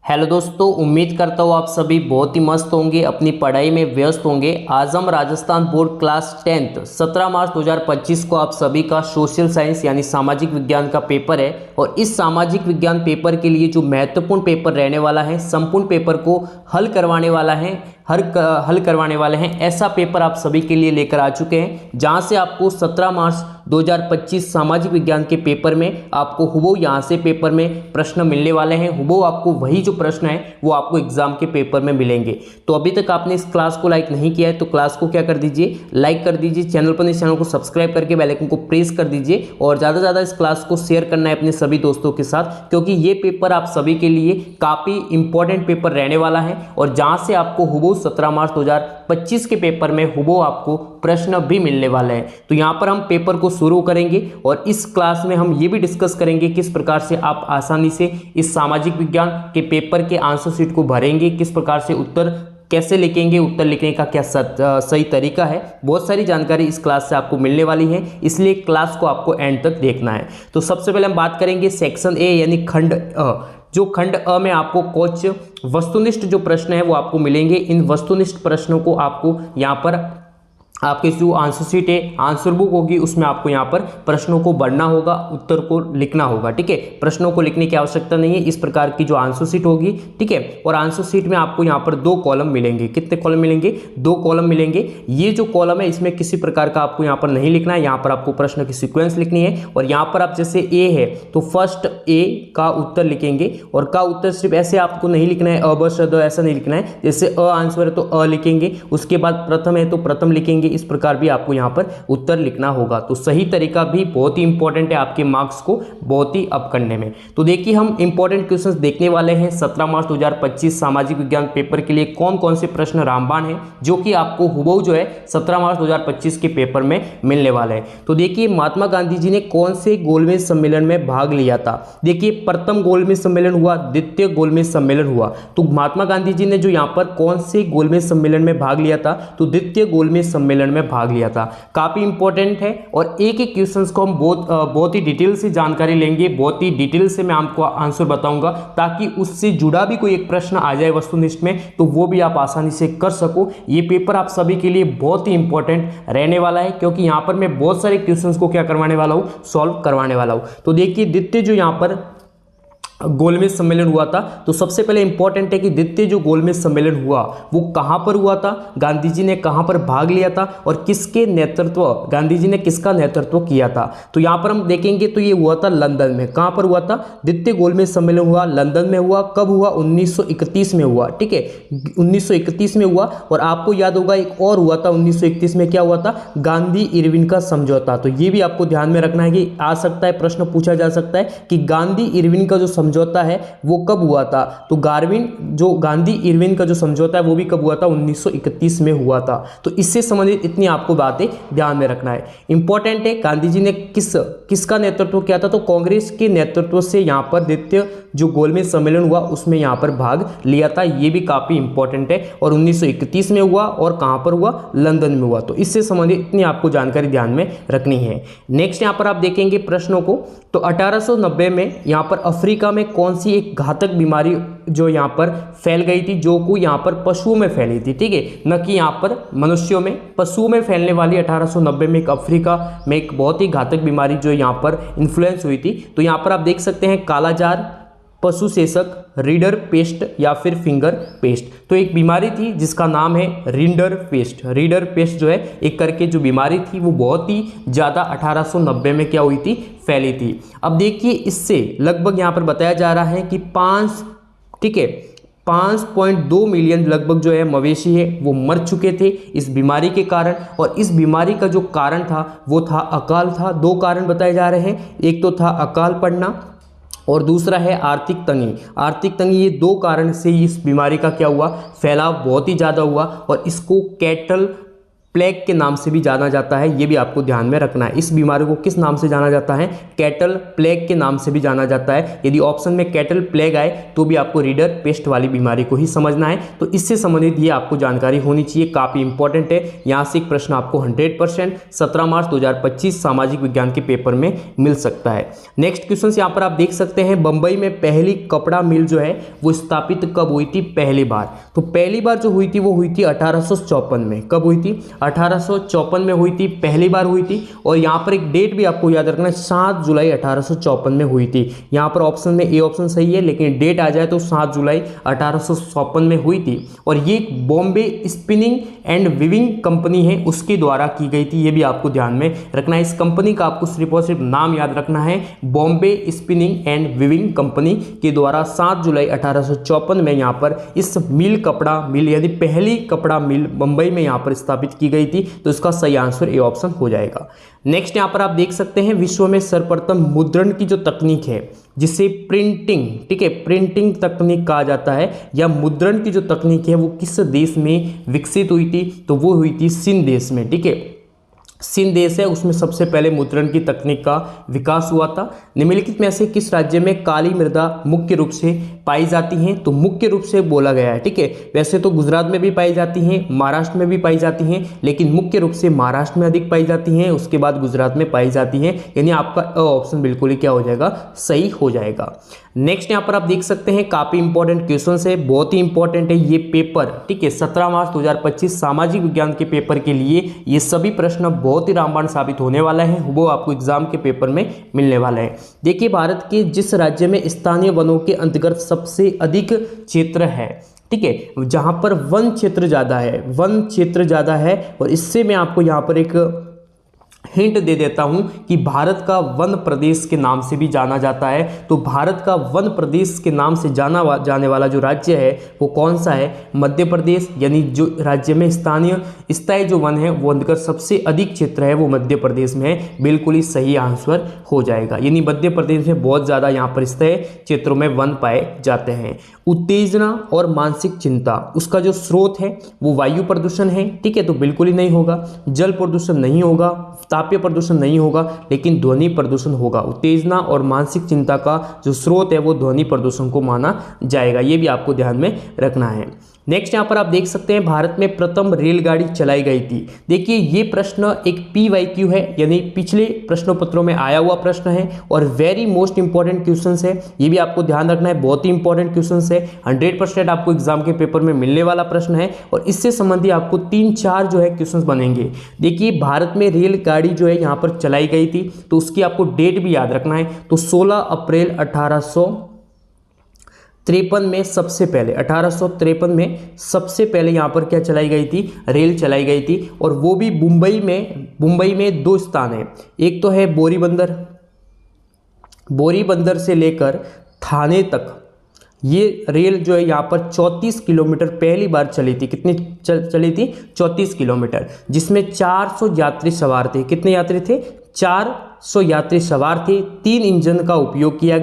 Hello दोस्तों, उम्मीद करता हूँ आप सभी बहुत ही मस्त होंगे, अपनी पढ़ाई में व्यस्त होंगे। आज हम राजस्थान बोर्ड क्लास 10th 17 मार्च 2025 को आप सभी का सोशल साइंस यानी सामाजिक विज्ञान का पेपर है और इस सामाजिक विज्ञान पेपर के लिए जो महत्वपूर्ण पेपर रहने वाला है, संपूर्ण पेपर को हल करवाने वाले हैं ऐसा पेपर आप सभी के लिए लेकर आ चुके हैं, जहां से आपको 17 मार्च 2025 सामाजिक विज्ञान के पेपर में आपको हुबहू यहां से पेपर में प्रश्न मिलने वाले हैं। हुबहू आपको वही जो प्रश्न है वो आपको एग्जाम के पेपर में मिलेंगे। तो अभी तक आपने इस क्लास को लाइक नहीं किया है तो क्लास को क्या कर दीजिए, लाइक कर दीजिए। चैनल पर इस चैनल को सब्सक्राइब करके बेल आइकन को प्रेस कर दीजिए और ज़्यादा से ज़्यादा इस क्लास को शेयर करना है अपने सभी दोस्तों के साथ, क्योंकि ये पेपर आप सभी के लिए काफ़ी इंपॉर्टेंट पेपर रहने वाला है और जहाँ से आपको हुबहू 17 मार्च 2025 के पेपर में हुबहू आपको प्रश्न भी मिलने वाले हैं। तो यहाँ पर हम पेपर को शुरू करेंगे और इस क्लास में हम ये भी डिस्कस करेंगे किस प्रकार से आप आसानी से इस सामाजिक विज्ञान के पेपर के आंसर शीट को भरेंगे, किस प्रकार से उत्तर कैसे लिखेंगे, उत्तर लिखने का क्या सही तरीका है। बहुत सारी जानकारी इस क्लास से आपको मिलने वाली है, इसलिए क्लास को आपको एंड तक देखना है। तो सबसे पहले हम बात करेंगे सेक्शन ए यानी खंड अ। जो खंड अ में आपको कुछ वस्तुनिष्ठ जो प्रश्न है वो आपको मिलेंगे। इन वस्तुनिष्ठ प्रश्नों को आपको यहाँ पर आपके जो आंसर शीट है, आंसर बुक होगी, उसमें आपको यहाँ पर प्रश्नों को भरना होगा, उत्तर को लिखना होगा। ठीक है, प्रश्नों को लिखने की आवश्यकता नहीं है, इस प्रकार की जो आंसर शीट होगी। ठीक है, और आंसर शीट में आपको यहाँ पर 2 कॉलम मिलेंगे। कितने कॉलम मिलेंगे? 2 कॉलम मिलेंगे। ये जो कॉलम है इसमें किसी प्रकार का आपको यहाँ पर नहीं लिखना है, यहाँ पर आपको प्रश्न की सीक्वेंस लिखनी है। और यहाँ पर आप जैसे ए है तो फर्स्ट ए का उत्तर लिखेंगे और का उत्तर सिर्फ ऐसे आपको नहीं लिखना है, अ ब श द ऐसा नहीं लिखना है। जैसे अ आंसर है तो अ लिखेंगे, उसके बाद प्रथम है तो प्रथम लिखेंगे, इस प्रकार भी आपको यहां पर उत्तर लिखना होगा। तो सही तरीका भी बहुत ही इंपॉर्टेंट है आपके मार्क्स को बहुत ही अप करने में। तो देखिए हम इंपॉर्टेंट क्वेश्चंस देखने वाले हैं 17 मार्च 2025 सामाजिक विज्ञान पेपर के लिए कौन कौन से प्रश्न रामबाण है जो कि आपको हुबहू जो है 17 मार्च 2025 के पेपर में मिलने वाले हैं। तो देखिए महात्मा गांधी जी ने कौन से गोलमेज सम्मेलन में भाग लिया था। देखिए प्रथम गोलमेज सम्मेलन हुआ, द्वितीय गोलमेज सम्मेलन हुआ। तो महात्मा गांधी जी ने जो यहाँ पर कौन से गोलमेज सम्मेलन में भाग लिया था, तो द्वितीय गोलमेज सम्मेलन में भाग लिया था। काफी इंपॉर्टेंट है और एक एक क्वेश्चंस को हम बहुत ही डिटेल से जानकारी लेंगे, बहुत ही डिटेल से मैं आपको आंसर बताऊंगा ताकि उससे जुड़ा भी कोई एक प्रश्न आ जाए वस्तुनिष्ठ में तो वो भी आप आसानी से कर सको। ये पेपर आप सभी के लिए बहुत ही इंपॉर्टेंट रहने वाला है, क्योंकि यहां पर मैं बहुत सारे क्वेश्चंस को क्या करवाने वाला हूं, सॉल्व करवाने वाला हूं। तो देखिए द्वितीय जो यहां पर गोलमेज सम्मेलन हुआ था, तो सबसे पहले इंपॉर्टेंट है कि द्वितीय जो गोलमेज सम्मेलन हुआ वो कहां पर हुआ था, गांधी जी ने कहां पर भाग लिया था और किसके नेतृत्व, गांधी जी ने किसका नेतृत्व किया था। तो यहां पर हम देखेंगे तो ये हुआ था लंदन में। कहां पर हुआ था? द्वितीय गोलमेज सम्मेलन हुआ लंदन में हुआ। कब हुआ? 1931 में हुआ। ठीक है, 1931 में हुआ। और आपको याद होगा एक और हुआ था 1931 में, क्या हुआ था? गांधी इरविन का समझौता। तो ये भी आपको ध्यान में रखना है कि आ सकता है, प्रश्न पूछा जा सकता है कि गांधी इरविन का जो समझौता है वो कब हुआ था। तो गांधी इरविन का जो समझौता है वो भी कब हुआ था? 1931 में हुआ था। तो इससे संबंधित इतनी आपको बातें ध्यान में रखना है। इंपॉर्टेंट है गांधी जी ने किसका नेतृत्व किया था, तो कांग्रेस के नेतृत्व से यहां पर द्वितीय जो गोलमेज सम्मेलन हुआ उसमें यहां पर भाग लिया था। ये भी काफी इंपॉर्टेंट है और 1931 में हुआ और कहां पर हुआ? लंदन में हुआ। तो इससे संबंधित इतनी आपको जानकारी ध्यान में रखनी है। नेक्स्ट यहां पर आप देखेंगे प्रश्नों को, तो 1890 में यहां पर अफ्रीका में कौन सी एक घातक बीमारी जो यहां पर फैल गई थी, जो को यहां पर पशुओं में फैली थी। ठीक है, न कि यहां पर मनुष्यों में, पशुओं में फैलने वाली 1890 में एक अफ्रीका में एक बहुत ही घातक बीमारी जो यहां पर इन्फ्लुएंस हुई थी। तो यहां पर आप देख सकते हैं कालाजार, पशु सेसक, रीडर पेस्ट या फिर फिंगर पेस्ट। तो एक बीमारी थी जिसका नाम है रीडर पेस्ट। रीडर पेस्ट जो है एक करके जो बीमारी थी वो बहुत ही ज़्यादा 1890 में क्या हुई थी? फैली थी। अब देखिए इससे लगभग यहाँ पर बताया जा रहा है कि 5.2 मिलियन लगभग जो है मवेशी है वो मर चुके थे इस बीमारी के कारण। और इस बीमारी का जो कारण था वो था अकाल था। 2 कारण बताए जा रहे हैं, एक तो था अकाल पड़ना और दूसरा है आर्थिक तंगी। आर्थिक तंगी, ये 2 कारण से इस बीमारी का क्या हुआ? फैलाव बहुत ही ज़्यादा हुआ और इसको कैटल प्लेग के नाम से भी जाना जाता है, ये भी आपको ध्यान में रखना है। इस बीमारी को किस नाम से जाना जाता है? कैटल प्लेग के नाम से भी जाना जाता है। यदि ऑप्शन में कैटल प्लेग आए तो भी आपको रीडर पेस्ट वाली बीमारी को ही समझना है। तो इससे संबंधित ये आपको जानकारी होनी चाहिए, काफ़ी इंपॉर्टेंट है। यहाँ से एक प्रश्न आपको 100% 17 मार्च 2025 सामाजिक विज्ञान के पेपर में मिल सकता है। नेक्स्ट क्वेश्चन यहाँ पर आप देख सकते हैं, बंबई में पहली कपड़ा मिल जो है वो स्थापित कब हुई थी पहली बार? तो पहली बार जो हुई थी वो हुई थी 1854 में। कब हुई थी? 1854 में हुई थी, पहली बार हुई थी। और यहाँ पर एक डेट भी आपको याद रखना है, 7 जुलाई 1854 में हुई थी। यहाँ पर ऑप्शन में ए ऑप्शन सही है, लेकिन डेट आ जाए तो 7 जुलाई 1854 में हुई थी। और ये Bombay spinning and viewing company है, उसके द्वारा की गई थी। ये भी आपको ध्यान में रखना है। इस कंपनी का आपको सिर्फ और सिर्फ नाम याद रखना है, Bombay spinning and viewing company के द्वारा 7 जुलाई 1854 में यहाँ पर इस मिल कपड़ा मिल यानी पहली कपड़ा मिल बंबई में यहाँ पर स्थापित की गई थी। तो इसका सही आंसर ए ऑप्शन हो जाएगा। नेक्स्ट यहाँ पर आप देख सकते हैं, विश्व में सर्वप्रथम मुद्रण की जो तकनीक है जिसे प्रिंटिंग, ठीक है, प्रिंटिंग तकनीक कहा जाता है, या मुद्रण की जो तकनीक है वो किस देश में विकसित हुई थी? तो वो हुई थी सिंध देश में। ठीक है, सिंध देश है, उसमें सबसे पहले मुद्रण की तकनीक का विकास हुआ था। निम्नलिखित में से किस राज्य में काली मृदा मुख्य रूप से पाई जाती हैं? तो मुख्य रूप से बोला गया है, ठीक है। वैसे तो गुजरात में भी पाई जाती हैं, महाराष्ट्र में भी पाई जाती हैं, लेकिन मुख्य रूप से महाराष्ट्र में अधिक पाई जाती हैं, उसके बाद गुजरात में पाई जाती हैं। यानी आपका ऑप्शन बिल्कुल ही क्या हो जाएगा? सही हो जाएगा। नेक्स्ट यहाँ पर आप देख सकते हैं, काफी इंपॉर्टेंट क्वेश्चन है, बहुत ही इंपॉर्टेंट है ये पेपर, ठीक है। 17 मार्च 2025 सामाजिक विज्ञान के पेपर के लिए ये सभी प्रश्न बहुत ही रामबाण साबित होने वाला है, वो आपको एग्जाम के पेपर में मिलने वाला है। देखिए, भारत के जिस राज्य में स्थानीय वनों के अंतर्गत सबसे अधिक क्षेत्र है, ठीक है, जहां पर वन क्षेत्र ज्यादा है, वन क्षेत्र ज्यादा है, और इससे मैं आपको यहां पर एक हिंट दे देता हूं कि भारत का वन प्रदेश के नाम से भी जाना जाता है। तो भारत का वन प्रदेश के नाम से जाने वाला जो राज्य है वो कौन सा है? मध्य प्रदेश। यानी जो राज्य में स्थायी जो वन है वो अंदर सबसे अधिक क्षेत्र है वो मध्य प्रदेश में है। बिल्कुल ही सही आंसर हो जाएगा। यानी मध्य प्रदेश में बहुत ज़्यादा यहाँ पर स्थायी क्षेत्रों में वन पाए जाते हैं। उत्तेजना और मानसिक चिंता, उसका जो स्रोत है वो वायु प्रदूषण है, ठीक है, तो बिल्कुल ही नहीं होगा। जल प्रदूषण नहीं होगा, तापीय प्रदूषण नहीं होगा, लेकिन ध्वनि प्रदूषण होगा। उत्तेजना और मानसिक चिंता का जो स्रोत है वो ध्वनि प्रदूषण को माना जाएगा। ये भी आपको ध्यान में रखना है। नेक्स्ट यहाँ पर आप देख सकते हैं, भारत में प्रथम रेलगाड़ी चलाई गई थी। देखिए, ये प्रश्न एक PYQ है, यानी पिछले प्रश्नों पत्रों में आया हुआ प्रश्न है, और वेरी मोस्ट इंपॉर्टेंट क्वेश्चन है। ये भी आपको ध्यान रखना है, बहुत ही इंपॉर्टेंट क्वेश्चन है, 100% आपको एग्जाम के पेपर में मिलने वाला प्रश्न है। और इससे संबंधित आपको 3-4 जो है क्वेश्चन बनेंगे। देखिए, भारत में रेलगाड़ी जो है यहाँ पर चलाई गई थी, तो उसकी आपको डेट भी याद रखना है। तो 16 अप्रैल 1853 में सबसे पहले, 1853 में सबसे पहले यहाँ पर क्या चलाई गई थी? रेल चलाई गई थी। और वो भी मुंबई में 2 स्थान है, एक तो है बोरीबंदर से लेकर थाने तक। ये रेल जो है यहाँ पर 34 किलोमीटर पहली बार चली थी। कितनी चली थी? 34 किलोमीटर, जिसमें 400 यात्री सवार थे। कितने यात्री थे? 400 यात्री सवार थे। 3 इंजन का उपयोग किया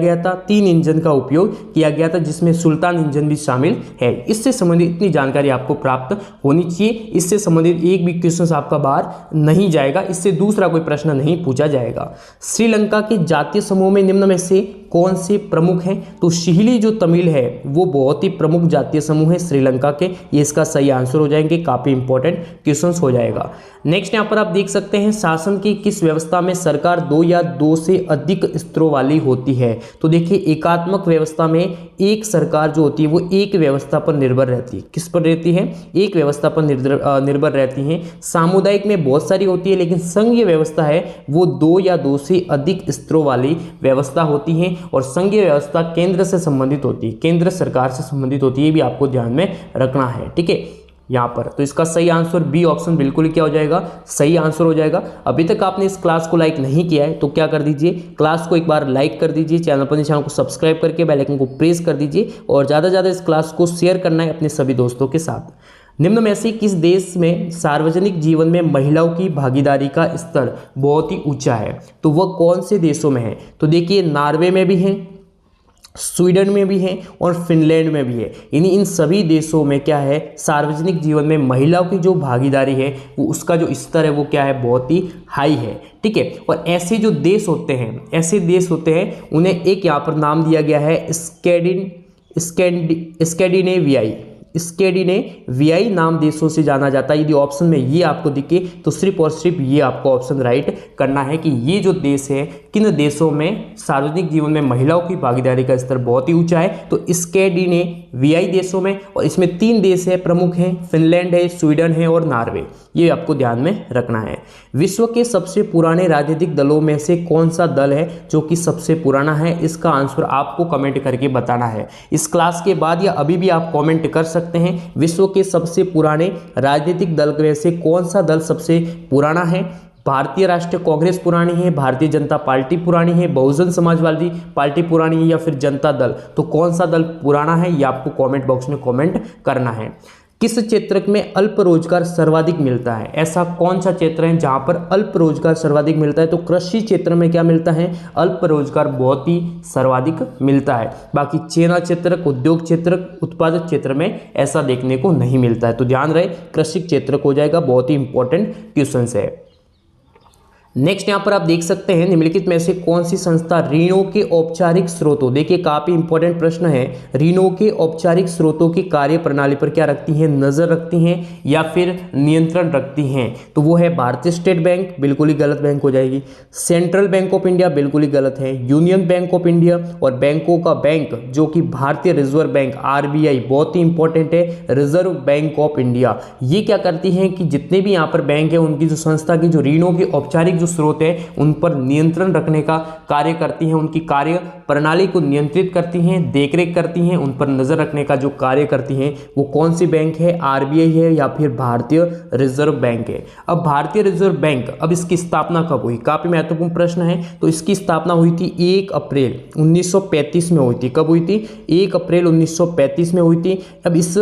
गया था, जिसमें सुल्तान इंजन भी शामिल है। इससे संबंधित इतनी जानकारी आपको प्राप्त होनी चाहिए। इससे संबंधित एक भी क्वेश्चन आपका बाहर नहीं जाएगा, इससे दूसरा कोई प्रश्न नहीं पूछा जाएगा। श्रीलंका के जातीय समूह में निम्न में से कौन से प्रमुख हैं? तो शिहली जो तमिल है वो बहुत ही प्रमुख जातीय समूह है श्रीलंका के। ये इसका सही आंसर हो जाएंगे, काफी इंपॉर्टेंट क्वेश्चन हो जाएगा। नेक्स्ट यहाँ पर आप देख सकते हैं, शासन की किस व्यवस्था में सरकार 2 या 2 से अधिक स्तरों वाली होती है? तो देखिए, एकात्मक व्यवस्था में एक सरकार जो होती है वो एक व्यवस्था पर निर्भर रहती है। किस पर रहती है? एक व्यवस्था पर निर्भर रहती है। सामुदायिक में बहुत सारी होती है, लेकिन संघीय व्यवस्था है वो 2 या 2 से अधिक स्तरों वाली व्यवस्था होती है। और संघीय व्यवस्था केंद्र से संबंधित होती है, केंद्र सरकार से संबंधित होती है। ये भी आपको ध्यान में रखना है, ठीक है, यहाँ पर। तो इसका सही आंसर बी ऑप्शन बिल्कुल ही क्या हो जाएगा? सही आंसर हो जाएगा। अभी तक आपने इस क्लास को लाइक नहीं किया है तो क्या कर दीजिए, क्लास को एक बार लाइक कर दीजिए, चैनल को सब्सक्राइब करके बेल आइकन को प्रेस कर दीजिए, और ज़्यादा से ज़्यादा इस क्लास को शेयर करना है अपने सभी दोस्तों के साथ। निम्न में से किस देश में सार्वजनिक जीवन में महिलाओं की भागीदारी का स्तर बहुत ही ऊंचा है? तो वह कौन से देशों में है? तो देखिए, नॉर्वे में भी है, स्वीडन में भी है और फिनलैंड में भी है। यानी इन सभी देशों में क्या है, सार्वजनिक जीवन में महिलाओं की जो भागीदारी है वो उसका जो स्तर है वो क्या है, बहुत ही हाई है। ठीक है, और ऐसे जो देश होते हैं, ऐसे देश होते हैं उन्हें एक यहाँ पर नाम दिया गया है स्कैंडिनेवियाई नाम देशों से जाना जाता है। यदि ऑप्शन में ये आपको दिखे तो सिर्फ और सिर्फ ये आपको ऑप्शन राइट करना है कि ये जो देश है किन देशों में सार्वजनिक जीवन में महिलाओं की भागीदारी का स्तर बहुत ही ऊंचा है, तो स्कैंडिनेवियाई देशों में। और इसमें 3 देश है प्रमुख हैं, फिनलैंड है, स्वीडन है और नॉर्वे। ये आपको ध्यान में रखना है। विश्व के सबसे पुराने राजनीतिक दलों में से कौन सा दल है जो कि सबसे पुराना है, इसका आंसर आपको कमेंट करके बताना है। इस क्लास के बाद या अभी भी आप कमेंट कर सकते हैं, विश्व के सबसे पुराने राजनीतिक दल में से कौन सा दल सबसे पुराना है। भारतीय राष्ट्रीय कांग्रेस पुरानी है, भारतीय जनता पार्टी पुरानी है, बहुजन समाजवादी पार्टी पुरानी है या फिर जनता दल, तो कौन सा दल पुराना है ये आपको कमेंट बॉक्स में कमेंट करना है। किस क्षेत्र में अल्प रोजगार सर्वाधिक मिलता है, ऐसा कौन सा क्षेत्र है जहां पर अल्प रोजगार सर्वाधिक मिलता है, तो कृषि क्षेत्र में क्या मिलता है, अल्प रोजगार बहुत ही सर्वाधिक मिलता है। बाकी सेना क्षेत्र, उद्योग क्षेत्र, उत्पादक क्षेत्र में ऐसा देखने को नहीं मिलता है। तो ध्यान रहे कृषि क्षेत्र हो जाएगा, बहुत ही इंपॉर्टेंट क्वेश्चन है। नेक्स्ट यहाँ पर आप देख सकते हैं निम्नलिखित में से कौन सी संस्था ऋणों के औपचारिक स्रोतों, देखिए काफी इंपॉर्टेंट प्रश्न है, ऋणों के औपचारिक स्रोतों की कार्य प्रणाली पर क्या रखती हैं, नजर रखती हैं या फिर नियंत्रण रखती हैं, तो वो है भारतीय स्टेट बैंक, बिल्कुल ही गलत बैंक हो जाएगी। सेंट्रल बैंक ऑफ इंडिया बिल्कुल ही गलत है। यूनियन बैंक ऑफ इंडिया और बैंकों का बैंक जो कि भारतीय रिजर्व बैंक RBI, बहुत ही इंपॉर्टेंट है, रिजर्व बैंक ऑफ इंडिया, ये क्या करती हैं कि जितने भी यहाँ पर बैंक है उनकी जो संस्था की जो ऋणों के औपचारिक जो स्रोत है उन पर नियंत्रण रखने का कार्य करती हैं, उनकी कार्य प्रणाली को नियंत्रित करती हैं, देखरेख करती हैं, उन पर नजर रखने का जो कार्य करती हैं वो कौन सी बैंक है, RBI है या फिर भारतीय रिजर्व बैंक है। अब भारतीय रिजर्व बैंक, अब इसकी स्थापना कब हुई, काफी महत्वपूर्ण प्रश्न है। तो इसकी स्थापना हुई थी 1 अप्रैल 1935 में हुई थी। कब हुई थी, 1 अप्रैल 1935 में हुई थी। अब इस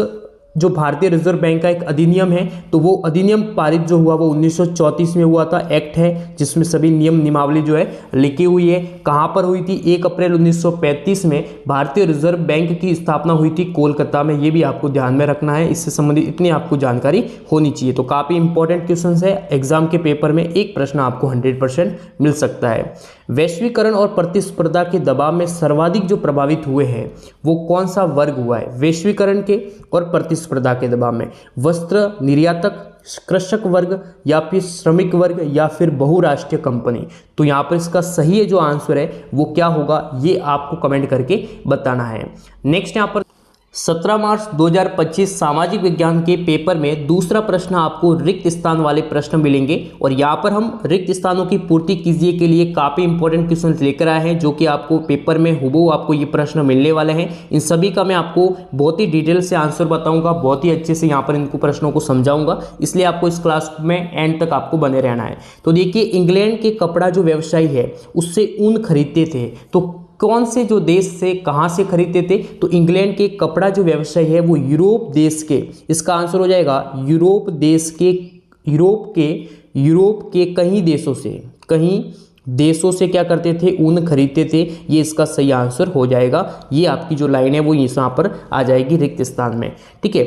जो भारतीय रिजर्व बैंक का एक अधिनियम है तो वो अधिनियम पारित जो हुआ वो 1934 में हुआ था, एक्ट है जिसमें सभी नियम नियमावली जो है लिखी हुई है। कहाँ पर हुई थी, 1 अप्रैल 1935 में भारतीय रिजर्व बैंक की स्थापना हुई थी कोलकाता में, ये भी आपको ध्यान में रखना है, इससे संबंधित इतनी आपको जानकारी होनी चाहिए। तो काफ़ी इंपॉर्टेंट क्वेश्चन है, एग्जाम के पेपर में एक प्रश्न आपको 100% मिल सकता है। वैश्वीकरण और प्रतिस्पर्धा के दबाव में सर्वाधिक जो प्रभावित हुए हैं वो कौन सा वर्ग हुआ है, वैश्वीकरण के और प्रतिस्पर्धा के दबाव में, वस्त्र निर्यातक, कृषक वर्ग या फिर श्रमिक वर्ग या फिर बहुराष्ट्रीय कंपनी। तो यहाँ पर इसका सही जो आंसर है वो क्या होगा ये आपको कमेंट करके बताना है। नेक्स्ट यहाँ पर 17 मार्च 2025 सामाजिक विज्ञान के पेपर में दूसरा प्रश्न आपको रिक्त स्थान वाले प्रश्न मिलेंगे और यहाँ पर हम रिक्त स्थानों की पूर्ति कीजिए के लिए काफ़ी इंपॉर्टेंट क्वेश्चन लेकर आए हैं जो कि आपको पेपर में हुबहू आपको ये प्रश्न मिलने वाले हैं। इन सभी का मैं आपको बहुत ही डिटेल से आंसर बताऊंगा, बहुत ही अच्छे से यहाँ पर इनको प्रश्नों को समझाऊंगा, इसलिए आपको इस क्लास में एंड तक आपको बने रहना है। तो देखिए, इंग्लैंड के कपड़ा जो व्यवसायी है उससे ऊन खरीदते थे, तो कौन से जो देश से कहाँ से खरीदते थे, तो इंग्लैंड के कपड़ा जो व्यवसाय है वो यूरोप देश के, इसका आंसर हो जाएगा यूरोप के कहीं देशों से क्या करते थे, ऊन खरीदते थे, ये इसका सही आंसर हो जाएगा। ये आपकी जो लाइन है वो यहाँ पर आ जाएगी रिक्त स्थान में। ठीक है,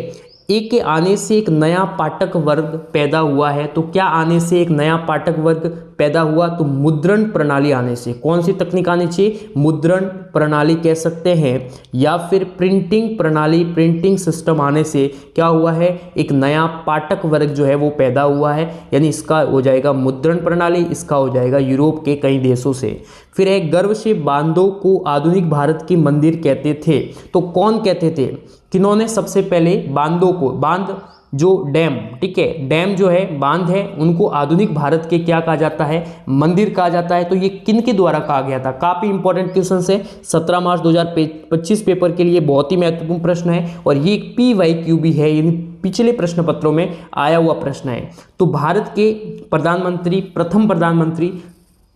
एक के आने से एक नया पाठक वर्ग पैदा हुआ है, तो क्या आने से एक नया पाठक वर्ग पैदा हुआ, तो मुद्रण प्रणाली आने से, कौन सी तकनीक आने चाहिए, मुद्रण प्रणाली कह सकते हैं या फिर प्रिंटिंग प्रणाली, प्रिंटिंग सिस्टम आने से क्या हुआ है, एक नया पाठक वर्ग जो है वो पैदा हुआ है, यानी इसका हो जाएगा मुद्रण प्रणाली, इसका हो जाएगा यूरोप के कई देशों से। फिर है गर्व से बांधों को आधुनिक भारत के मंदिर कहते थे, तो कौन कहते थे, किन्होंने सबसे पहले बांधों को, बांध जो डैम, ठीक है, डैम जो है बांध है उनको आधुनिक भारत के क्या कहा जाता है, मंदिर कहा जाता है, तो ये किन के द्वारा कहा गया था। काफी इंपॉर्टेंट क्वेश्चन है, 17 मार्च 2025 पेपर के लिए बहुत ही महत्वपूर्ण प्रश्न है और ये PYQ भी है, यानी पिछले प्रश्न पत्रों में आया हुआ प्रश्न है। तो भारत के प्रधानमंत्री, प्रथम प्रधानमंत्री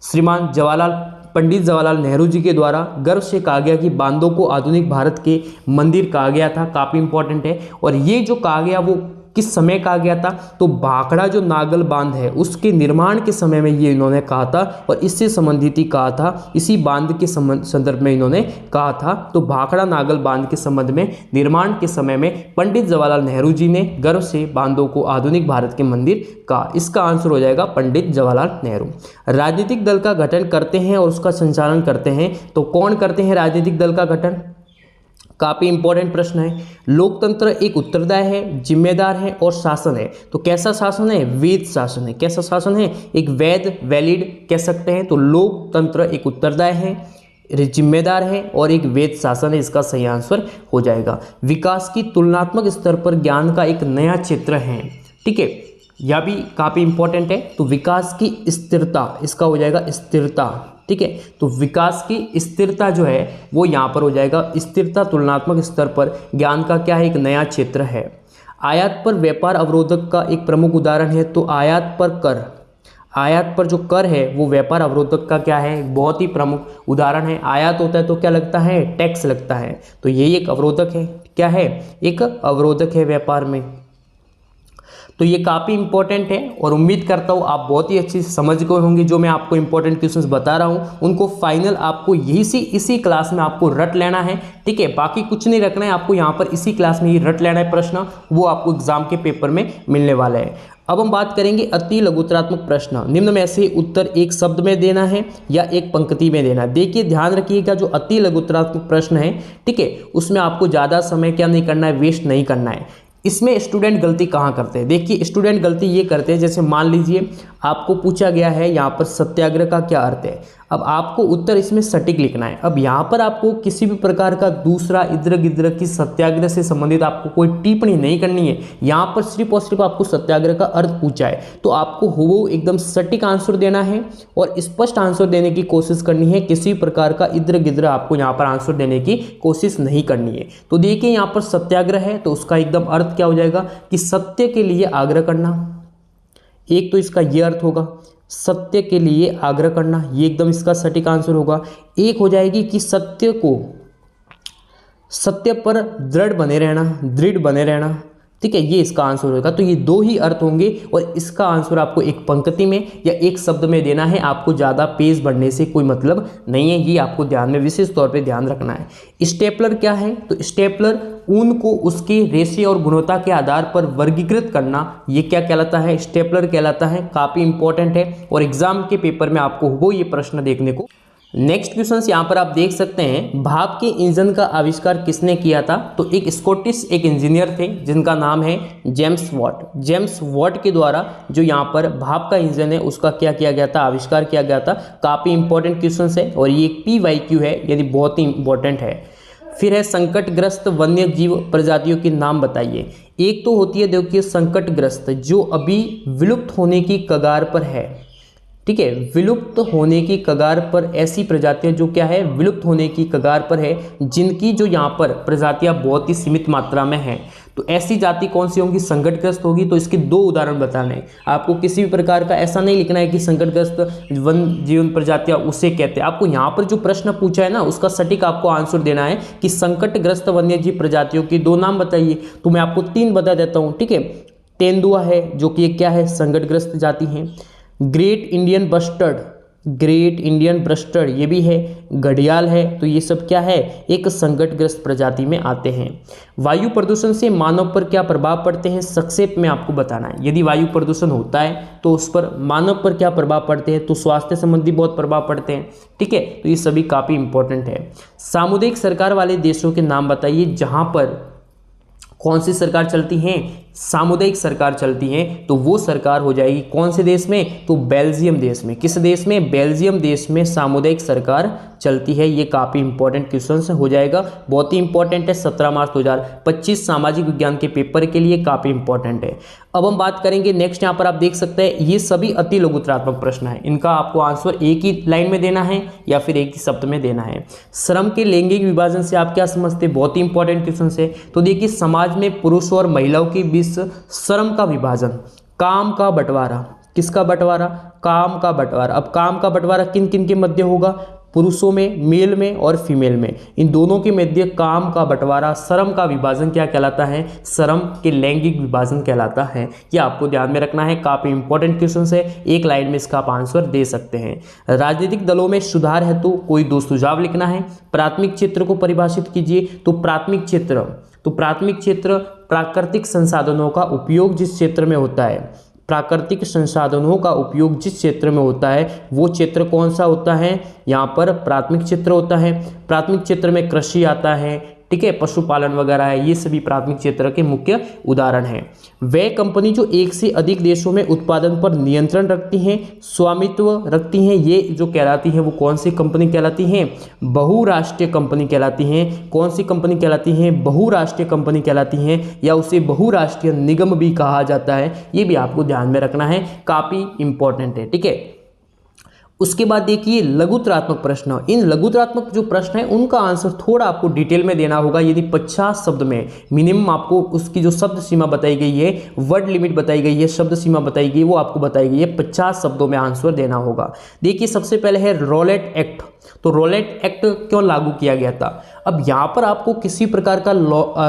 श्रीमान पंडित जवाहरलाल नेहरू जी के द्वारा गर्व से कहा गया कि बांधों को आधुनिक भारत के मंदिर कहा गया था, काफ़ी इंपॉर्टेंट है। और ये जो कहा गया वो किस समय कहा गया था? तो भाखड़ा जो नागल बांध है उसके निर्माण के समय में ये इन्होंने कहा था और इससे संबंधित ही कहा था, इसी बांध के संदर्भ में इन्होंने कहा था। तो भाखड़ा नागल बांध के संबंध में निर्माण के समय में पंडित जवाहरलाल नेहरू जी ने गर्व से बांधों को आधुनिक भारत के मंदिर कहा। इसका आंसर हो जाएगा पंडित जवाहरलाल नेहरू। राजनीतिक दल का गठन करते हैं और उसका संचालन करते हैं, तो कौन करते हैं राजनीतिक दल का गठन? काफी इंपॉर्टेंट प्रश्न है। लोकतंत्र एक उत्तरदायी है, जिम्मेदार है और शासन है। तो कैसा शासन है? वैध शासन है। कैसा शासन है? एक वैलिड कह सकते हैं। तो लोकतंत्र एक उत्तरदायी है, जिम्मेदार है और एक वैध शासन है। इसका सही आंसर हो जाएगा। विकास की तुलनात्मक स्तर पर ज्ञान का एक नया क्षेत्र है। ठीक है, यह भी काफी इंपॉर्टेंट है। तो विकास की स्थिरता, इसका हो जाएगा स्थिरता। ठीक है, तो विकास की स्थिरता जो है वो यहाँ पर हो जाएगा स्थिरता। तुलनात्मक स्तर पर ज्ञान का क्या है? एक नया क्षेत्र है। आयात पर व्यापार अवरोधक का एक प्रमुख उदाहरण है। तो आयात पर कर, आयात पर जो कर है वो व्यापार अवरोधक का क्या है? एक बहुत ही प्रमुख उदाहरण है। आयात होता है तो क्या लगता है? टैक्स लगता है। तो यही एक अवरोधक है। क्या है? एक अवरोधक है व्यापार में। तो ये काफ़ी इंपॉर्टेंट है और उम्मीद करता हूँ आप बहुत ही अच्छी समझ गए होंगे। जो मैं आपको इंपॉर्टेंट क्वेश्चंस बता रहा हूँ उनको फाइनल आपको इसी क्लास में आपको रट लेना है। ठीक है, बाकी कुछ नहीं रखना है आपको, यहाँ पर इसी क्लास में ही रट लेना है प्रश्न, वो आपको एग्जाम के पेपर में मिलने वाला है। अब हम बात करेंगे अति लघुत्तरात्मक प्रश्न। निम्न में से उत्तर एक शब्द में देना है या एक पंक्ति में देना है। देखिए ध्यान रखिएगा, जो अति लघुत्तरात्मक प्रश्न है, ठीक है, उसमें आपको ज़्यादा समय क्या नहीं करना है? वेस्ट नहीं करना है। इसमें स्टूडेंट गलती कहाँ करते हैं? देखिए स्टूडेंट गलती ये करते हैं, जैसे मान लीजिए आपको पूछा गया है यहाँ पर सत्याग्रह का क्या अर्थ है। अब आपको उत्तर इसमें सटीक लिखना है। अब यहाँ पर आपको किसी भी प्रकार का दूसरा इधर गिधर की सत्याग्रह से संबंधित आपको कोई टिप्पणी नहीं करनी है। यहाँ पर सिर्फ और सिर्फ आपको सत्याग्रह का अर्थ पूछा है, तो आपको वो एकदम सटीक आंसर देना है और स्पष्ट आंसर देने की कोशिश करनी है। किसी भी प्रकार का इधर गिधर आपको यहाँ पर आंसर देने की कोशिश नहीं करनी है। तो देखिए यहाँ पर सत्याग्रह है तो उसका एकदम अर्थ क्या हो जाएगा कि सत्य के लिए आग्रह करना। एक तो इसका ये अर्थ होगा, सत्य के लिए आग्रह करना, ये एकदम इसका सटीक आंसर होगा। एक हो जाएगी कि सत्य पर दृढ़ बने रहना। ठीक है, ये इसका आंसर होगा। तो ये दो ही अर्थ होंगे और इसका आंसर आपको एक पंक्ति में या एक शब्द में देना है। आपको ज़्यादा पेज बढ़ने से कोई मतलब नहीं है, ये आपको ध्यान में विशेष तौर पे ध्यान रखना है। स्टेपलर क्या है? तो स्टेपलर ऊन को उसके रेशे और गुणवत्ता के आधार पर वर्गीकृत करना, ये क्या कहलाता है? स्टेपलर कहलाता है। काफ़ी इंपॉर्टेंट है और एग्जाम के पेपर में आपको वो ये प्रश्न देखने को। नेक्स्ट क्वेश्चन यहाँ पर आप देख सकते हैं, भाप के इंजन का आविष्कार किसने किया था? तो एक स्कॉटिश एक इंजीनियर थे जिनका नाम है जेम्स वॉट। जेम्स वॉट के द्वारा जो यहाँ पर भाप का इंजन है उसका क्या किया गया था? आविष्कार किया गया था। काफ़ी इंपॉर्टेंट क्वेश्चन है और ये एक PYQ है, यानी बहुत ही इंपॉर्टेंट है। फिर है संकटग्रस्त वन्य जीव प्रजातियों के नाम बताइए। एक तो होती है देखिए संकटग्रस्त, जो अभी विलुप्त होने की कगार पर है। ठीक है, विलुप्त होने की कगार पर ऐसी प्रजातियां जो क्या है? विलुप्त होने की कगार पर है, जिनकी जो यहाँ पर प्रजातियां बहुत ही सीमित मात्रा में हैं। तो ऐसी जाति कौन सी होंगी? संकटग्रस्त होगी। तो इसके दो उदाहरण बताने हैं आपको। किसी भी प्रकार का ऐसा नहीं लिखना है कि संकटग्रस्त वन जीवन प्रजातियां उसे कहते हैं। आपको यहाँ पर जो प्रश्न पूछा है ना उसका सटीक आपको आंसर देना है कि संकटग्रस्त वन्यजीव प्रजातियों के दो नाम बताइए। तो मैं आपको तीन बता देता हूँ। ठीक है, तेंदुआ है जो कि क्या है? संकटग्रस्त जाति है। ग्रेट इंडियन बस्टर्ड ये भी है। घड़ियाल है। तो ये सब क्या है? एक संकटग्रस्त प्रजाति में आते हैं। वायु प्रदूषण से मानव पर क्या प्रभाव पड़ते हैं? संक्षेप में आपको बताना है। यदि वायु प्रदूषण होता है तो उस पर मानव पर क्या प्रभाव पड़ते हैं? तो स्वास्थ्य संबंधी बहुत प्रभाव पड़ते हैं। ठीक है, तो ये सभी काफ़ी इंपॉर्टेंट है। सामुदायिक सरकार वाले देशों के नाम बताइए जहाँ पर कौन सी सरकार चलती है? सामुदायिक सरकार चलती है। तो वो सरकार हो जाएगी कौन से देश में? तो बेल्जियम देश में। किस देश में? बेल्जियम देश में सामुदायिक सरकार चलती है। ये काफ़ी इंपॉर्टेंट क्वेश्चन हो जाएगा, बहुत ही इंपॉर्टेंट है। 17 मार्च 2025 सामाजिक विज्ञान के पेपर के लिए काफ़ी इंपॉर्टेंट है। अब हम बात करेंगे नेक्स्ट, यहाँ पर आप देख सकते हैं ये सभी अति लघुत्तरात्मक प्रश्न है। इनका आपको आंसर एक ही लाइन में देना है या फिर एक ही शब्द में देना है। श्रम के लैंगिक विभाजन से आप क्या समझते हैं? बहुत ही इंपॉर्टेंट क्वेश्चन है। तो देखिए समाज में पुरुषों और महिलाओं के बीच श्रम का विभाजन, काम का बंटवारा, किसका बंटवारा? काम का बंटवारा। अब काम का बंटवारा किन किन के मध्य होगा? पुरुषों में, मेल में और फीमेल में, इन दोनों के मध्य काम का बंटवारा, श्रम का विभाजन क्या कहलाता है? श्रम के लैंगिक विभाजन कहलाता है। ये आपको ध्यान में रखना है, काफी इंपॉर्टेंट क्वेश्चन है, एक लाइन में इसका आप आंसर दे सकते हैं। राजनीतिक दलों में सुधार हेतु कोई 2 सुझाव लिखना है। प्राथमिक क्षेत्र को परिभाषित कीजिए। तो प्राथमिक क्षेत्र प्राकृतिक संसाधनों का उपयोग जिस क्षेत्र में होता है, प्राकृतिक संसाधनों का उपयोग जिस क्षेत्र में होता है वो क्षेत्र कौन सा होता है? यहाँ पर प्राथमिक क्षेत्र होता है। प्राथमिक क्षेत्र में कृषि आता है, ठीक है, पशुपालन वगैरह है, ये सभी प्राथमिक क्षेत्र के मुख्य उदाहरण हैं। वे कंपनी जो एक से अधिक देशों में उत्पादन पर नियंत्रण रखती हैं, स्वामित्व रखती हैं, ये जो कहलाती हैं वो कौन सी कंपनी कहलाती हैं? बहुराष्ट्रीय कंपनी कहलाती हैं। कौन सी कंपनी कहलाती हैं? बहुराष्ट्रीय कंपनी कहलाती हैं, या उसे बहुराष्ट्रीय निगम भी कहा जाता है। ये भी आपको ध्यान में रखना है, काफी इंपॉर्टेंट है, ठीक है। उसके बाद देखिए लघुतरात्मक प्रश्न। इन लघुतरात्मक जो प्रश्न है उनका आंसर थोड़ा आपको डिटेल में देना होगा। यदि 50 शब्द में मिनिमम आपको उसकी जो शब्द सीमा बताई गई है, वर्ड लिमिट बताई गई है, शब्द सीमा बताई गई है, वो आपको बताई गई है, 50 शब्दों में आंसर देना होगा। देखिए सबसे पहले है रॉलेट एक्ट। तो रॉलेट एक्ट क्यों लागू किया गया था? अब यहाँ पर आपको किसी प्रकार का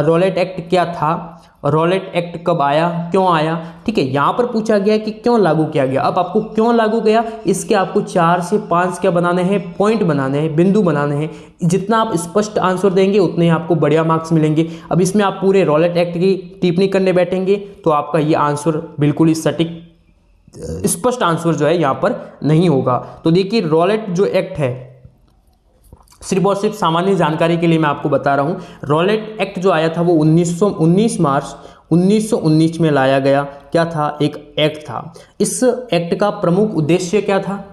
रॉलेट एक्ट क्या था, रॉलेट एक्ट कब आया, क्यों आया, ठीक है, यहाँ पर पूछा गया कि क्यों लागू किया गया। अब आपको क्यों लागू गया, इसके आपको 4 से 5 क्या बनाने हैं? पॉइंट बनाने हैं, बिंदु बनाने हैं। जितना आप स्पष्ट आंसर देंगे उतने आपको बढ़िया मार्क्स मिलेंगे। अब इसमें आप पूरे रॉलेट एक्ट की टिप्पणी करने बैठेंगे तो आपका ये आंसर बिल्कुल ही सटीक स्पष्ट आंसर जो है यहाँ पर नहीं होगा। तो देखिए रॉलेट जो एक्ट है, सिर्फ और सिर्फ सामान्य जानकारी के लिए मैं आपको बता रहा हूं, रॉलेट एक्ट जो आया था वो 19 मार्च 1919 में लाया गया। क्या था? एक एक्ट था। इस एक्ट का प्रमुख उद्देश्य क्या था?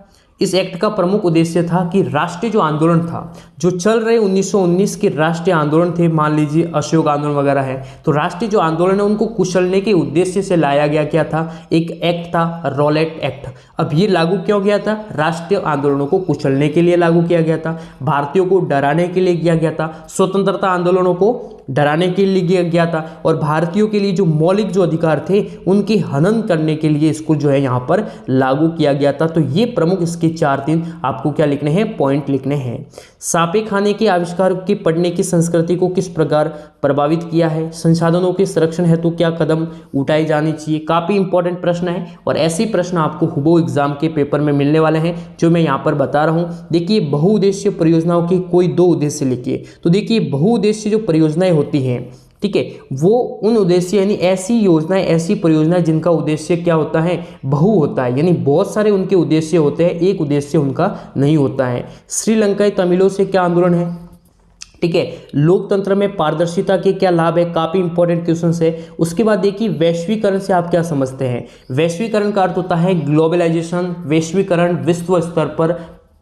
इस एक्ट का प्रमुख उद्देश्य था कि राष्ट्रीय जो आंदोलन था, जो चल रहे 1919 के राष्ट्रीय आंदोलन थे, मान लीजिए अशोक आंदोलन वगैरह है, तो राष्ट्रीय जो आंदोलन है उनको कुचलने के उद्देश्य से लाया गया क्या था? एक एक्ट था, रॉलेट एक्ट। अब ये लागू क्यों किया था? राष्ट्रीय आंदोलनों को कुचलने के लिए लागू किया गया था, भारतीयों को डराने के लिए किया गया था, स्वतंत्रता आंदोलनों को डराने के लिए किया गया था, और भारतीयों के लिए जो मौलिक जो अधिकार थे उनकी हनन करने के लिए इसको जो है यहाँ पर लागू किया गया था। तो ये प्रमुख इसके 4-3 आपको क्या लिखने हैं? पॉइंट लिखने हैं। सापे खाने के आविष्कार की पढ़ने की संस्कृति को किस प्रकार प्रभावित किया है? संसाधनों के संरक्षण हेतु क्या कदम उठाए जाने चाहिए? काफी इंपॉर्टेंट प्रश्न है, और ऐसे प्रश्न आपको हुबहू एग्जाम के पेपर में मिलने वाले हैं जो मैं यहाँ पर बता रहा हूँ। देखिए बहुउद्देशीय परियोजनाओं के कोई 2 उद्देश्य लिखिए। तो देखिए बहुउद्देशीय जो परियोजनाएं होती हैं, ठीक है, वो उन उद्देश्य यानी ऐसी योजनाएं, ऐसी परियोजनाएं जिनका उद्देश्य क्या होता है? बहु होता है, यानी बहुत सारे उनके उद्देश्य होते हैं, एक उद्देश्य उनका नहीं होता है। श्रीलंकाई तमिलों से क्या आंदोलन है? ठीक है, लोकतंत्र में पारदर्शिता के क्या लाभ है? काफी इंपॉर्टेंट क्वेश्चन है। उसके बाद देखिए वैश्वीकरण से आप क्या समझते हैं? वैश्वीकरण का अर्थ होता है ग्लोबलाइजेशन। वैश्वीकरण विश्व स्तर पर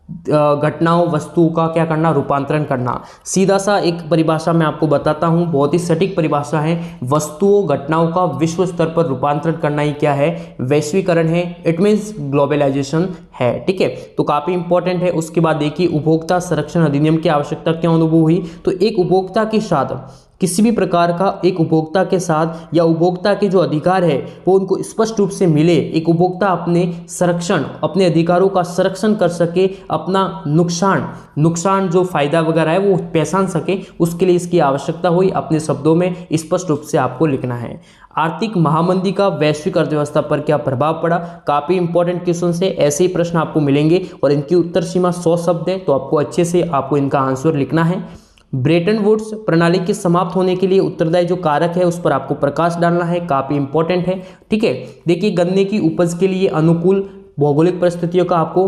घटनाओं, वस्तुओं का क्या करना? रूपांतरण करना। सीधा सा एक परिभाषा मैं आपको बताता हूं, बहुत ही सटीक परिभाषा है। वस्तुओं, घटनाओं का विश्व स्तर पर रूपांतरण करना ही क्या है? वैश्वीकरण है। इट मीन्स ग्लोबलाइजेशन है, ठीक है, तो काफी इंपॉर्टेंट है। उसके बाद देखिए उपभोक्ता संरक्षण अधिनियम की आवश्यकता क्यों अनुभव हुई? तो एक उपभोक्ता के साथ किसी भी प्रकार का, एक उपभोक्ता के साथ या उपभोक्ता के जो अधिकार है वो उनको स्पष्ट रूप से मिले, एक उपभोक्ता अपने संरक्षण, अपने अधिकारों का संरक्षण कर सके, अपना नुकसान जो फायदा वगैरह है वो पहचान सके, उसके लिए इसकी आवश्यकता हुई। अपने शब्दों में स्पष्ट रूप से आपको लिखना है। आर्थिक महामंदी का वैश्विक अर्थव्यवस्था पर क्या प्रभाव पड़ा? काफी इंपॉर्टेंट क्वेश्चन है, ऐसे ही प्रश्न आपको मिलेंगे, और इनकी उत्तर सीमा 100 शब्द है, तो आपको अच्छे से आपको इनका आंसर लिखना है। ब्रेटन वुड्स प्रणाली के समाप्त होने के लिए उत्तरदायी जो कारक है उस पर आपको प्रकाश डालना है, काफी इंपॉर्टेंट है, ठीक है। देखिए गन्ने की उपज के लिए अनुकूल भौगोलिक परिस्थितियों का आपको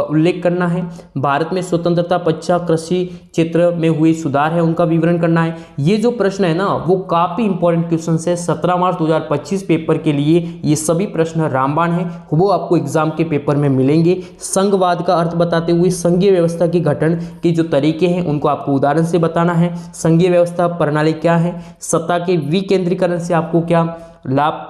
उल्लेख करना है। भारत में स्वतंत्रता पश्चात कृषि क्षेत्र में हुई सुधार है, उनका विवरण करना है। ये जो प्रश्न है ना वो काफी इंपॉर्टेंट क्वेश्चन है। 17 मार्च 2025 पेपर के लिए ये सभी प्रश्न रामबाण है, वो आपको एग्जाम के पेपर में मिलेंगे। संघवाद का अर्थ बताते हुए संघीय व्यवस्था के गठन के जो तरीके हैं उनको आपको उदाहरण से बताना है। संघीय व्यवस्था प्रणाली क्या है? सत्ता के विकेंद्रीकरण से आपको क्या लाभ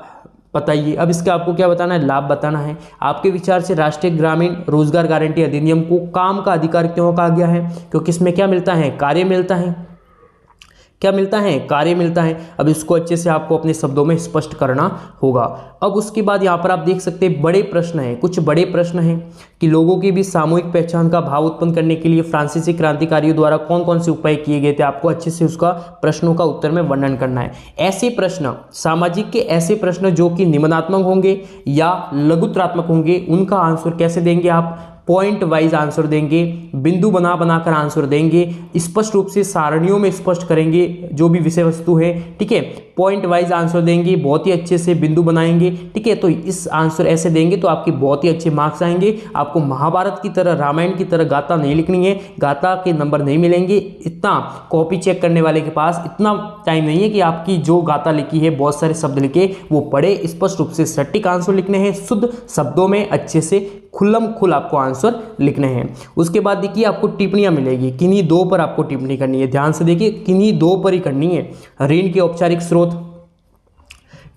बताइए। अब इसका आपको क्या बताना है? लाभ बताना है। आपके विचार से राष्ट्रीय ग्रामीण रोजगार गारंटी अधिनियम को काम का अधिकार क्यों कहा गया है? क्योंकि इसमें क्या मिलता है? कार्य मिलता है। क्या मिलता है, कार्य मिलता है। अब इसको अच्छे से आपको अपने शब्दों में स्पष्ट करना होगा। अब उसके बाद यहाँ पर आप देख सकते हैं बड़े प्रश्न हैं, कुछ बड़े प्रश्न हैं कि लोगों की भी सामूहिक पहचान का भाव उत्पन्न करने के लिए फ्रांसीसी क्रांतिकारियों द्वारा कौन कौन से उपाय किए गए थे, आपको अच्छे से उसका प्रश्नों का उत्तर में वर्णन करना है। ऐसे प्रश्न, सामाजिक के ऐसे प्रश्न जो कि निम्नात्मक होंगे या लघुत्रात्मक होंगे, उनका आंसर कैसे देंगे आप, पॉइंट वाइज आंसर देंगे, बिंदु बना बनाकर आंसर देंगे, स्पष्ट रूप से सारणियों में स्पष्ट करेंगे जो भी विषय वस्तु है, ठीक है, पॉइंट वाइज आंसर देंगे, बहुत ही अच्छे से बिंदु बनाएंगे, ठीक है। तो इस आंसर ऐसे देंगे तो आपके बहुत ही अच्छे मार्क्स आएंगे। आपको महाभारत की तरह, रामायण की तरह गाथा नहीं लिखनी है, गाथा के नंबर नहीं मिलेंगे। इतना कॉपी चेक करने वाले के पास इतना टाइम नहीं है कि आपकी जो गाथा लिखी है, बहुत सारे शब्द लिखे, वो पढ़े, स्पष्ट रूप से सटीक आंसर लिखने हैं, शुद्ध शब्दों में अच्छे से खुल्लम खुल आपको आंसर लिखने हैं। उसके बाद देखिए आपको टिप्पणियां मिलेगी, किन्हीं दो पर आपको टिप्पणी करनी है, ध्यान से देखिए, किन्हीं दो पर ही करनी है। ऋण के औपचारिक स्रोत,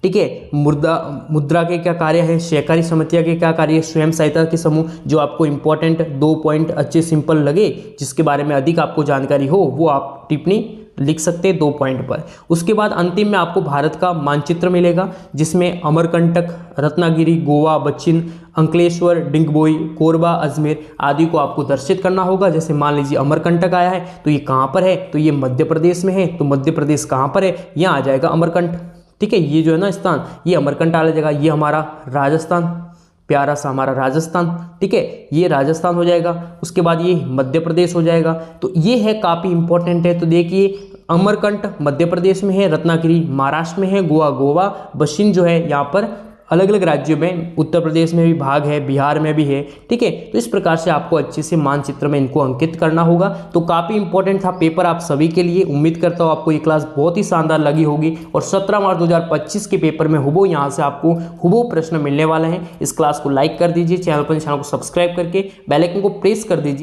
ठीक है, मुद्रा के क्या कार्य है, सहकारी समितियां के क्या कार्य है, स्वयं सहायता के समूह, जो आपको इंपॉर्टेंट 2 पॉइंट अच्छे सिंपल लगे, जिसके बारे में अधिक आपको जानकारी हो, वो आप टिप्पणी लिख सकते हैं 2 पॉइंट पर। उसके बाद अंतिम में आपको भारत का मानचित्र मिलेगा, जिसमें अमरकंटक, रत्नागिरी, गोवा, बच्चिन, अंकलेश्वर, डिंगबोई, कोरबा, अजमेर आदि को आपको दर्शित करना होगा। जैसे मान लीजिए अमरकंटक आया है तो ये कहाँ पर है, तो ये मध्य प्रदेश में है, तो मध्य प्रदेश कहाँ पर है, यहाँ आ जाएगा अमरकंटक, ठीक है। ये जो है ना स्थान, ये अमरकंटक आ जाएगा, ये हमारा राजस्थान, प्यारा सा हमारा राजस्थान, ठीक है, ये राजस्थान हो जाएगा। उसके बाद ये मध्य प्रदेश हो जाएगा। तो ये है, काफ़ी इंपॉर्टेंट है। तो देखिए अमरकंटक मध्य प्रदेश में है, रत्नागिरी महाराष्ट्र में है, गोवा, बच्चिन जो है यहाँ पर अलग अलग राज्यों में, उत्तर प्रदेश में भी भाग है, बिहार में भी है, ठीक है। तो इस प्रकार से आपको अच्छे से मानचित्र में इनको अंकित करना होगा। तो काफ़ी इंपॉर्टेंट था पेपर आप सभी के लिए। उम्मीद करता हूँ आपको ये क्लास बहुत ही शानदार लगी होगी और 17 मार्च 2025 के पेपर में हुबहू यहाँ से आपको हुबहू प्रश्न मिलने वाले हैं। इस क्लास को लाइक कर दीजिए, चैनल को सब्सक्राइब करके बेल आइकन को प्रेस कर दीजिए।